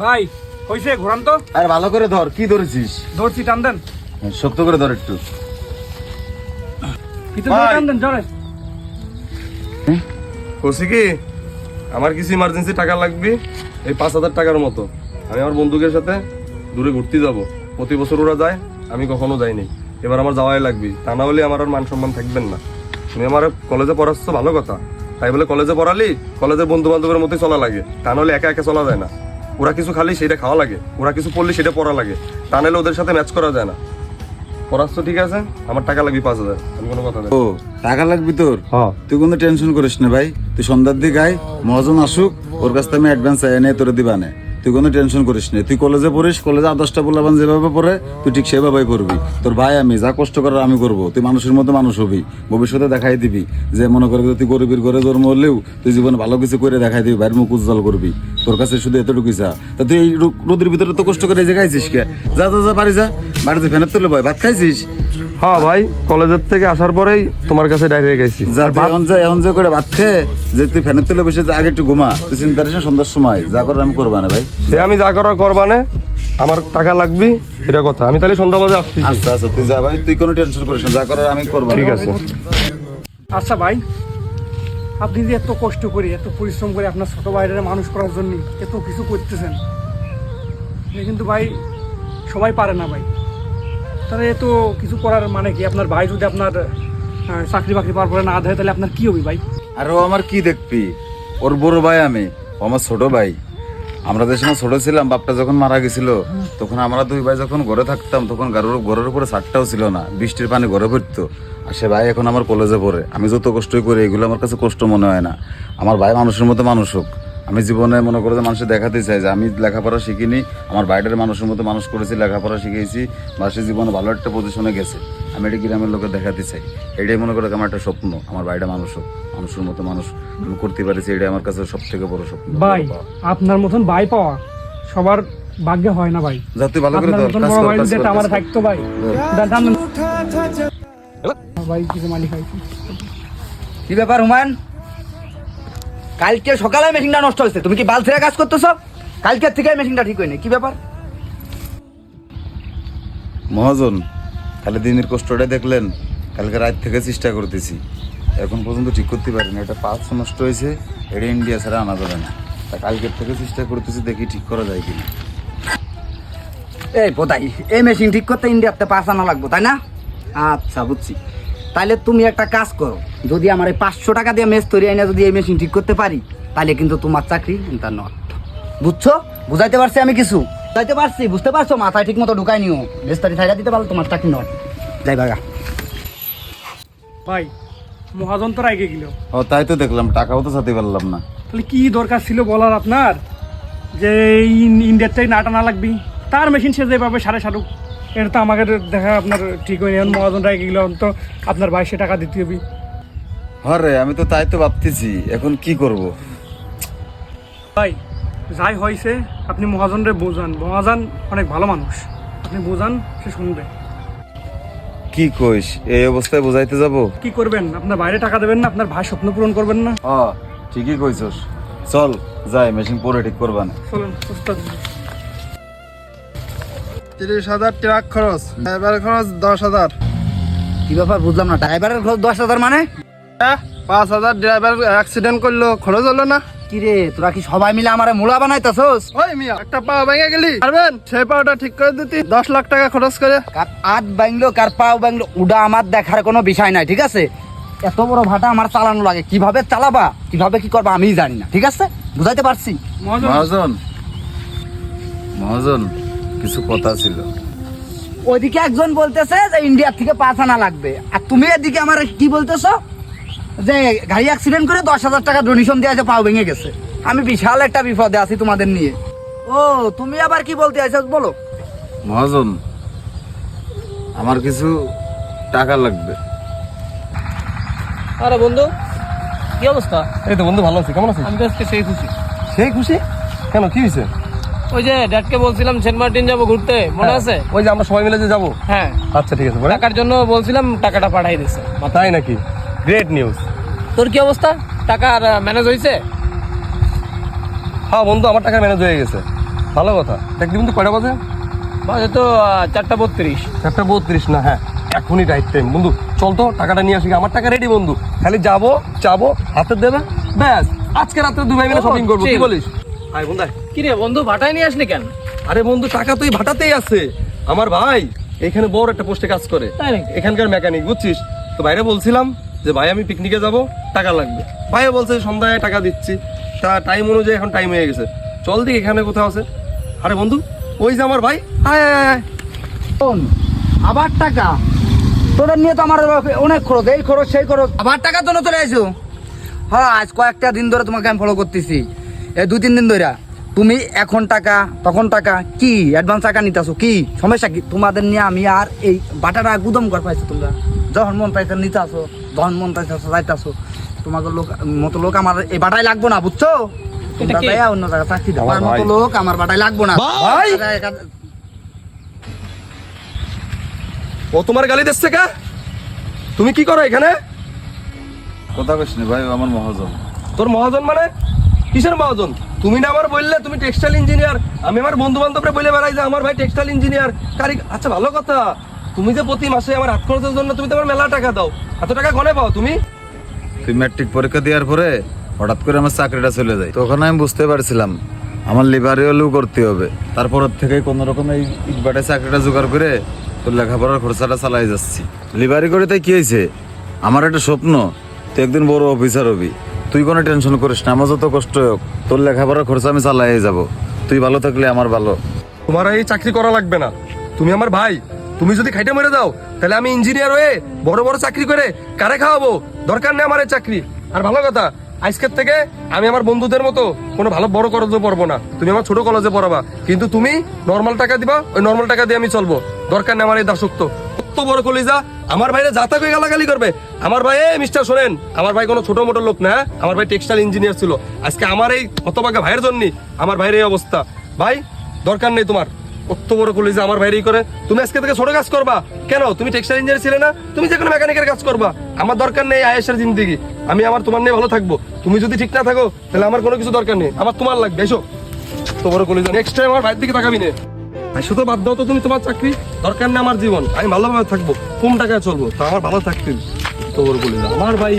ভাই হইছে ঘোরান তো। আর ভালো করে ধর, কি ধরেছিস? ধরছি, টান দেন। শক্ত করে ধর একটু। ভিতরে টান দেন, জোরে। কইছি কি আমার কিছু ইমার্জেন্সি টাকা লাগবে, এই 5,000 টাকার মতো। আমি আমার বন্ধুদের সাথে দূরে ঘুরতে যাব। প্রতি বছর ওরা যায়, আমি কখনো যাইনি। এবার আমার যাওয়াই লাগবে, তা না হলে আমার আর মান সম্মান থাকবেন না। তুমি আমার কলেজে পড়াচ্ছ ভালো কথা, তাই বলে কলেজে পড়ালি কলেজের বন্ধু বান্ধবের মতোই চলা লাগে, তা নাহলে একা একা চলা যায় না। ওরা কিছু খালি সেটা খাওয়া লাগে, ওরা কিছু পড়লে সেটা পড়া লাগে, তা নাহলে ওদের সাথে ম্যাচ করা যায় না। পড়াচ্ছ ঠিক আছে, আমার টাকা লাগবে 5,000। আমি কোনো কথা ও টাকা লাগবে তোর? হ্যাঁ। তুই কোনো টেনশন করিস না ভাই, তুই সন্ধ্যার দিকে আয়, মহাজন আসুক, ওর কাছ থেকে আমি অ্যাডভান্স এনে তোর দিবা না। তুই কোনো টেনশন করিস না, তুই কলেজে পড়িস, কলেজে 10টা বলাবান যেভাবে পড়ে তুই ঠিক সেভাবেই পড়বি। তোর ভাই আমি যা কষ্ট করার আমি করবো, তুই মানুষের মতো মানুষ হবি, ভবিষ্যতে দেখাই দিবি যে মনে করে তুই গরিবের ঘরে জন্ম হলেও তুই জীবনে ভালো কিছু করে দেখাই দিবি, ভাইয়ের মুখ উজ্জ্বল করবি। তোর কাছে শুধু এতটুকু চা। তা তুই এই রোদের ভিতরে তো কষ্ট করে এই যে খাইছিস কে? যা যা যা বাড়ি যা, বাড়িতে ফ্যানের তুলে ভাই ভাত খাইছিস? হ্যাঁ ভাই, কলেজের থেকে আসার পরেই তোমার কাছে ডাইরেক্ট গেছি। যা এখন যে করে ভাত খেয়ে যে তুই ফ্যানের তুলে বসে আগে একটু ঘুমা, তুই চিন্তা করিস না, সন্ধ্যার সময় যা করার আমি করবা না ভাই। সে আমি যা করার করবানে, আমার টাকা লাগবে এটা কথা। আমি তাহলে সন্ধ্যা বাজে আসছি। আচ্ছা আচ্ছা তুই যা ভাই, তুই কোনো টেনশন করিস না, যা করার আমি করবো। ঠিক আছে। আচ্ছা ভাই, আপনি যে এত কষ্ট করে এত পরিশ্রম করে আপনার ছোট ভাইয়ের মানুষ করার জন্য এত কিছু করতেছেন, কিন্তু ভাই সবাই পারে না ভাই। তাহলে এত কিছু করার মানে কি? আপনার ভাই যদি আপনার চাকরি বাকরি পাওয়ার পরে না দেয়, তাহলে আপনার কি হবে ভাই? আর ও আমার কি দেখবি, ওর বড় ভাই আমি, ও আমার ছোট ভাই। আমরা যে সময় ছোট ছিলাম, বাপটা যখন মারা গেছিল, তখন আমরা দুই ভাই যখন ঘরে থাকতাম, তখন ঘরের উপরে ছাদটাও ছিল না, বৃষ্টির পানি ঘরে পড়তো। আর সে ভাই এখন আমার কলেজে পড়ে। আমি যত কষ্টই করি এগুলো আমার কাছে কষ্ট মনে হয় না। আমার ভাই মানুষের মতো মানুষ হোক। আমি জীবনে মনে করে যে মানুষের দেখাতে চাই যে আমি লেখাপড়া শিখিনি, আমার বাইরের মানুষের মতো মানুষ করেছি, লেখাপড়া শিখেছি, বা সে জীবনে ভালো একটা পজিশনে গেছে। আমি এটা গ্রামের লোকে দেখাতে চাই। এটাই মনে করে আমার একটা স্বপ্ন, আমার ভাইটা মানুষ হোক, মানুষের মতো মানুষ আমি করতে পারিছি, এটাই আমার কাছে সব থেকে বড় স্বপ্ন। ভাই আপনার মতন ভাই পাওয়া সবার ভাগ্যে হয় না ভাই। যা তুই ভালো করে আপনার ধর, মতন কাজ বড় কর, ভাই কাজ যদি কর, আমার কাজ কর। থাকতো ভাই। ভাই কিছু মালিক খাইছি। কি ব্যাপার হুমায়ুন? কালকে সকালে মেশিনটা নষ্ট হয়েছে, তুমি কি বাল ছেড়ে কাজ করতেছো? কালকের থেকে মেশিনটা ঠিক হয়নি, কি ব্যাপার? মহাজন, খালি দিনের কষ্টটা দেখলেন, কালকে রাত থেকে চেষ্টা করতেছি, এখন পর্যন্ত ঠিক করতে পারিনি। এটা পার্টস নষ্ট হয়েছে, এটা ইন্ডিয়া ছাড়া আনা যাবে না। তা কালকের থেকে চেষ্টা করতেছি, দেখি ঠিক করা যায় কিনা। এই পোতাই, এই মেশিন ঠিক করতে ইন্ডিয়াতে 5 আনা লাগবো, তাই না? আচ্ছা বুঝছি। তাহলে তুমি একটা কাজ করো, যদি আমার এই 500 টাকা দিয়ে মেস তৈরি আইনা যদি এই মেশিন ঠিক করতে পারি, তাহলে কিন্তু তোমার চাকরি নট। বুঝছো? বুঝাইতে পারছি আমি কিছু? বুঝাইতে পারছি, বুঝতে পারছো? মাথায় ঠিক মতো ঢুকাই নিও, মেস্তারি ছাইড়া দিতে পারলে তোমার চাকরি নট। যাই বাগা। ভাই মহাজন তো রাগে গেল। ও তাই তো দেখলাম, টাকাও তো সাথে পারলাম না। তাহলে কি দরকার ছিল বলার আপনার যে ইন্ডিয়ার থেকে নাটা না লাগবি? তার মেশিন সে যেভাবে সাড়ে সারুক, এটা তো আমাকে দেখা আপনার ঠিক হয়নি। এখন মহাজন রাগে গেল, তো আপনার 2200 টাকা দিতে হবে। হরে আমি তো তাই তো ভাবতেছি, এখন কি করব। ভাই যাই হয়েছে আপনি মহাজনরে বোঝান, মহাজন অনেক ভালো মানুষ, আপনি বোঝান, সে শুনবে। কি কইস, এই অবস্থায় বোঝাইতে যাব? কি করবেন? আপনার বাইরে টাকা দেবেন না? আপনার ভাই স্বপ্ন পূরণ করবেন না? ঠিকই কইছস, চল যাই, মেশিন পরে ঠিক করবা না। চলুন ওস্তাদ। 30,000 ট্রাক খরচ, ড্রাইভার খরচ 10,000। কি ব্যাপার বুঝলাম না, ড্রাইভারের খরচ 10,000 মানে? 5,000 ড্রাইভার অ্যাক্সিডেন্ট করলো, খরচ হলো না? কি রে, তোরা কি সবাই মিলে আমারে মুলা বানাইতেছস? ওই মিয়া, একটা পা ভেঙে গেলি, পারবেন সেই পাটা ঠিক করে দিতি 10 লাখ টাকা খরচ করে? কার আট বাংলো কার পাও বাংলো উডা আমার দেখার কোনো বিষয় নাই, ঠিক আছে? এত বড় ভাটা আমার চালানো লাগে, কিভাবে চালাবা, কিভাবে কি করবা আমি জানি না, ঠিক আছে? বুঝাইতে পারছি? মহাজন মহাজন, মহাজন কিছু কথা ছিল। ওইদিকে একজন বলতেছে যে ইন্ডিয়ার থেকে 5 আনা লাগবে, আর তুমি এদিকে আমার কি বলতেছো যে গাড়ি অ্যাক্সিডেন্ট করে 10,000 টাকা ডোনেশন দিয়ে আছে, পাও ভেঙে গেছে। আমি বিশাল একটা বিপদে আছি তোমাদের নিয়ে। ও তুমি আবার কি বলতে আইছো বলো? মহাজন, আমার কিছু টাকা লাগবে। আরে বন্ধু, কি অবস্থা? এই তো বন্ধু, ভালো আছি। কেমন আছিস? আমি তো আজকে সেই খুশি। সেই খুশি কেন, কি হয়েছে? ওই যে ড্যাডকে বলছিলাম সেন্ট মার্টিন যাবো ঘুরতে, মনে আছে? ওই যে আমরা সবাই মিলে যে যাবো। হ্যাঁ, আচ্ছা ঠিক আছে, বলে টাকার জন্য বলছিলাম, টাকাটা পাঠাই দিছে। তাই নাকি? Great news. তোর কি অবস্থা? টাকার ম্যানেজ হয়েছে? হ্যাঁ বন্ধু, আমার টাকা ম্যানেজ হয়ে গেছে। ভালো কথা। দেখ বন্ধু কয়টা বাজে? বাজে তো 4:32। 4:32 না? হ্যাঁ, এখনই রাইট টাইম। বন্ধু চল তো টাকাটা নিয়ে আসি। আমার টাকা রেডি বন্ধু, খালি যাবো হাতে দেবে, ব্যাস আজকে রাত্রে দুই ভাই মিলে শপিং করবো। কি বলিস? আয় বন্ধু আয়। কি রে বন্ধু, ভাটায় নিয়ে আসলি কেন? আরে বন্ধু টাকা তো এই ভাটাতেই আছে। আমার ভাই এখানে বড় একটা পোস্টে কাজ করে, তাই নাকি? এখানকার মেকানিক, বুঝছিস তো। বাইরে বলছিলাম যে ভাই আমি পিকনিকে যাব, টাকা লাগবে। ভাইও বলছে সন্ধ্যায় টাকা দিচ্ছি। তা টাইম অনুযায়ী এখন টাইম হয়ে গেছে, চল দিক এখানে কোথাও আছে। আরে বন্ধু ওই যে আমার ভাই, আয় আয় আয়। শোন, আবার টাকা তোদের নিয়ে তো আমার অনেক খরচ, এই খরচ সেই খরচ, আবার টাকা তো চলে আসো। হ্যাঁ, আজ কয়েকটা দিন ধরে তোমাকে আমি ফলো করতেছি, এই 2-3 দিন ধরে। তুমি এখন টাকা তখন টাকা, কি অ্যাডভান্স টাকা নিতেছো? কি সমস্যা কি তোমাদের নিয়ে? আমি আর এই বাটাটা গুদম কর পাইছো তোমরা, যখন মন চাইছে নিতে আসো, যখন মন চাইছে যাইতেছো। তোমাকে লোক মতো লোক আমার এই বাটায় লাগবো না, বুঝছো? তোমরা কি? যাইয়া অন্য জায়গায় চাকরি দাও, আমার আমার মতো ভাই। লোক আমার বাটায় লাগবো না ভাই! ও তোমার গালি দিচ্ছে কা? তুমি কি করো এখানে? কথা কইস না ভাই, ও আমার মহাজন। তোর মহাজন মানে? কিসের মহাজন? তুমি না আমার বললে তুমি টেক্সটাইল ইঞ্জিনিয়ার। আমি আমার বন্ধু বান্ধবরা বলে বেড়াই যে আমার ভাই টেক্সটাইল ইঞ্জিনিয়ার কারিগর। আচ্ছা ভালো কথা, তুমি যে প্রতি মাসে আমার হাত খরচের জন্য তুমি তো আমার মেলা টাকা দাও, এত টাকা গনে পাও তুমি? তুই ম্যাট্রিক পরীক্ষা দেওয়ার পরে হঠাৎ করে আমার চাকরিটা চলে যায়, তখন আমি বুঝতে পারছিলাম আমার লিভারি হলেও করতে হবে। তারপর থেকে কোনো রকম এই ইটবাটে চাকরিটা জোগাড় করে তোর লেখাপড়ার খরচাটা চালাই যাচ্ছি। লিভারি করে তাই কি হয়েছে, আমার একটা স্বপ্ন তুই একদিন বড় অফিসার হবি। তুই কোনো টেনশন করিস না, আমার যত কষ্ট হোক তোর লেখাপড়ার খরচা আমি চালাই যাব। তুই ভালো থাকলে আমার ভালো। তোমার এই চাকরি করা লাগবে না, তুমি আমার ভাই। তুমি যদি খাইতে মরে যাও তাহলে আমি ইঞ্জিনিয়ার হয়ে বড় বড় চাকরি করে কারে খাওয়াবো? দরকার নেই আমার এই চাকরি। আর ভালো কথা, আজকের থেকে আমি আমার বন্ধুদের মতো কোনো ভালো বড় কলেজে পড়বো না, তুমি আমার ছোট কলেজে পড়াবা। কিন্তু তুমি নর্মাল টাকা দিবা, ওই নর্মাল টাকা দিয়ে আমি চলবো। দরকার নেই আমার এই দাসত্ব। কত বড় কলিজা, আমার ভাইরে যাতা করে গালাগালি করবে। আমার ভাই মিস্টার শোনেন, আমার ভাই কোনো ছোট মোটো লোক না, আমার ভাই টেক্সটাইল ইঞ্জিনিয়ার ছিল। আজকে আমার এই হতভাগা ভাইয়ের জন্য আমার ভাইয়ের এই অবস্থা। ভাই দরকার নেই তোমার, কত বড় কলিজা আমার ভাইরই করে। তুমি আজকে থেকে ছোট কাজ করবা কেন? তুমি টেক্সটাইল ইঞ্জিনিয়ার ছিলে না, তুমি যে কোনো মেকানিকের কাজ করবা। আমার দরকার নেই আয়েশের জিন্দেগি, আমি আমার তোমার নিয়ে ভালো থাকবো। তুমি যদি ঠিক না থাকো তাহলে আমার কোনো কিছু দরকার নেই, আমার তোমার লাগবে। এসো কত বড় কলিজা, নেক্সট টাইম আমার ভাইয়ের দিকে তাকাবি না। শুধু বাদ দাও তো, তুমি তোমার চাকরি, দরকার নেই আমার জীবন, আমি ভালোভাবে থাকবো, কম টাকায় চলবো, তা আমার ভালো থাকতে। কত বড় কলিজা আমার ভাই।